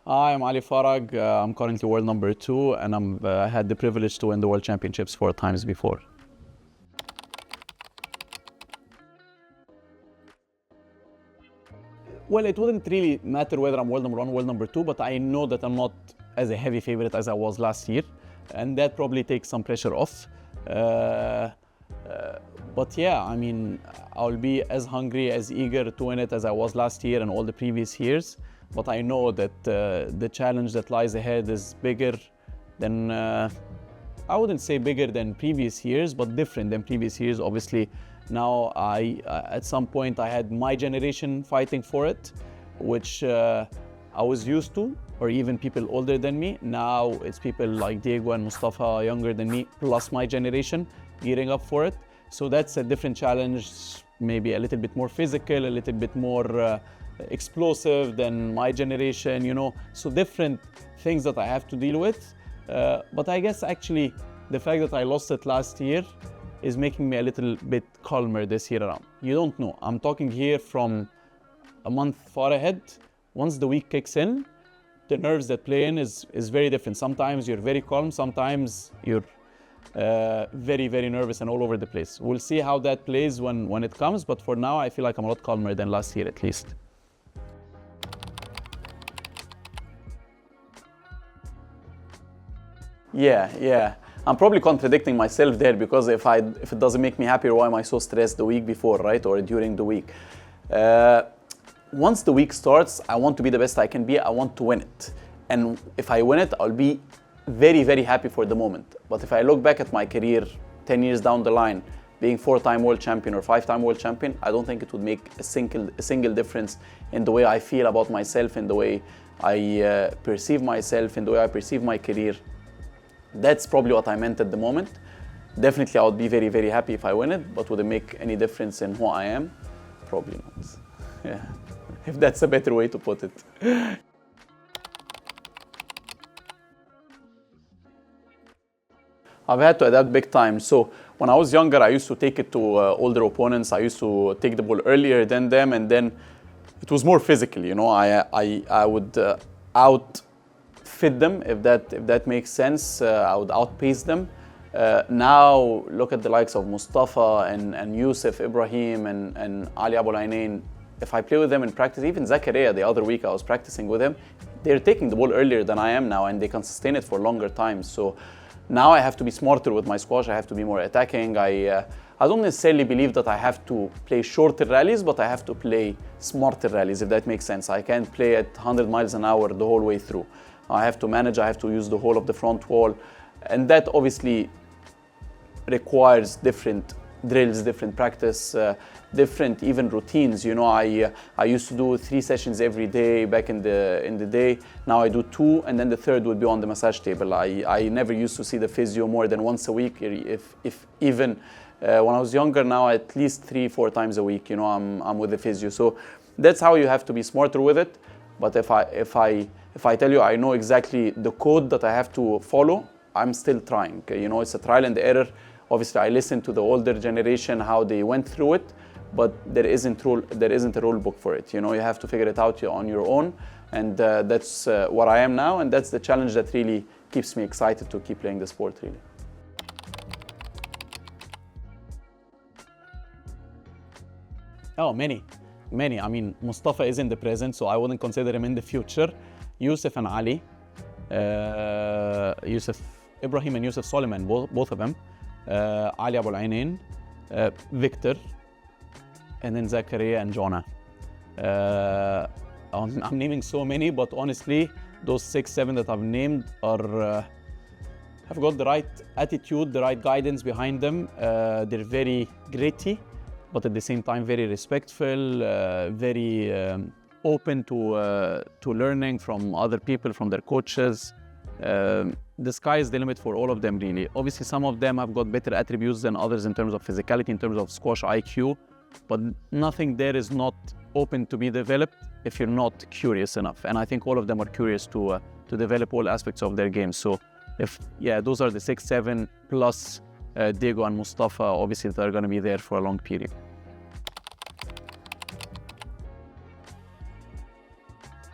Hi, I'm Ali Farag. I'm currently world number 2, and I had the privilege to win the World Championships 4 times before. Well, it wouldn't really matter whether I'm world number 1 or world number 2, but I know that I'm not as a heavy favorite as I was last year, and that probably takes some pressure off. But yeah, I mean, I'll be as hungry, as eager to win it as I was last year and all the previous years. But I know that the challenge that lies ahead is bigger than, I wouldn't say bigger than previous years, but different than previous years. Obviously, now at some point I had my generation fighting for it, which I was used to, or even people older than me. Now it's people like Diego and Mustafa, younger than me, plus my generation, gearing up for it. So that's a different challenge, maybe a little bit more physical, a little bit more explosive than my generation, you know. So different things that I have to deal with. But I guess actually the fact that I lost it last year is making me a little bit calmer this year around. You don't know. I'm talking here from a month far ahead. Once the week kicks in, the nerves that play in is very different. Sometimes you're very calm, sometimes you're very, very nervous and all over the place. We'll see how that plays when it comes, but for now I feel like I'm a lot calmer than last year at least. Yeah. I'm probably contradicting myself there, because if it doesn't make me happier, why am I so stressed the week before, right? Or during the week. Once the week starts, I want to be the best I can be. I want to win it. And if I win it, I'll be very, very happy for the moment. But if I look back at my career 10 years down the line, being 4-time world champion or 5-time world champion, I don't think it would make a single difference in the way I feel about myself, in the way I perceive myself, in the way I perceive my career. That's probably what I meant at the moment. Definitely I would be very, very happy if I win it, but would it make any difference in who I am? Probably not. Yeah, if that's a better way to put it. I've had to adapt big time. So when I was younger, I used to take it to older opponents. I used to take the ball earlier than them, and then it was more physical, you know. I would outfit them, if that makes sense. I would outpace them. Now look at the likes of Mustafa and Yusuf, Ibrahim and Ali Abu Ainain. If I play with them in practice, even Zakaria, the other week I was practicing with him, they're taking the ball earlier than I am now, and they can sustain it for longer times. So now I have to be smarter with my squash. I have to be more attacking. I don't necessarily believe that I have to play shorter rallies, but I have to play smarter rallies, if that makes sense. I can't play at 100 miles an hour the whole way through. I have to manage, I have to use the whole of the front wall. And that obviously requires different drills, different practice, different even routines. You know, I used to do 3 sessions every day back in the day. Now I do 2, and then the third would be on the massage table. I never used to see the physio more than once a week, if even when I was younger. Now at least 3-4 times a week, you know, I'm with the physio. So that's how you have to be smarter with it. But if I tell you I know exactly the code that I have to follow, I'm still trying. You know, it's a trial and error. Obviously, I listen to the older generation, how they went through it, but there isn't a rule book for it. You know, you have to figure it out on your own, and that's what I am now, and that's the challenge that really keeps me excited to keep playing the sport, really. Oh, many. I mean, Mustafa is in the present, so I wouldn't consider him in the future. Yusuf and Ali, Ibrahim and Yusuf Soliman, both of them. Ali Abu Ainain, Victor, and then Zakaria and Jonah. I'm naming so many, but honestly, those 6-7 that I've named have got the right attitude, the right guidance behind them. They're very gritty, but at the same time very respectful, very open to learning from other people, from their coaches. The sky is the limit for all of them, really. Obviously, some of them have got better attributes than others in terms of physicality, in terms of squash IQ, but nothing there is not open to be developed if you're not curious enough. And I think all of them are curious to develop all aspects of their game. So, those are the 6-7 plus Diego and Mustafa, obviously, that are going to be there for a long period.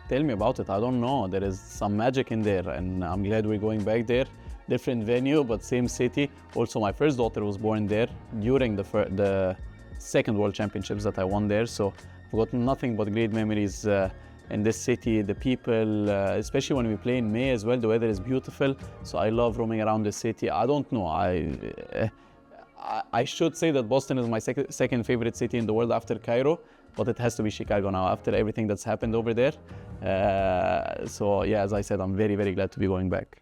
Tell me about it. I don't know. There is some magic in there, and I'm glad we're going back there. Different venue, but same city. Also, my first daughter was born there during the second World Championships that I won there. So I've got nothing but great memories in this city. The people, especially when we play in May as well, the weather is beautiful. So I love roaming around the city. I don't know. I should say that Boston is my second favorite city in the world after Cairo, but it has to be Chicago now after everything that's happened over there. So yeah, as I said, I'm very, very glad to be going back.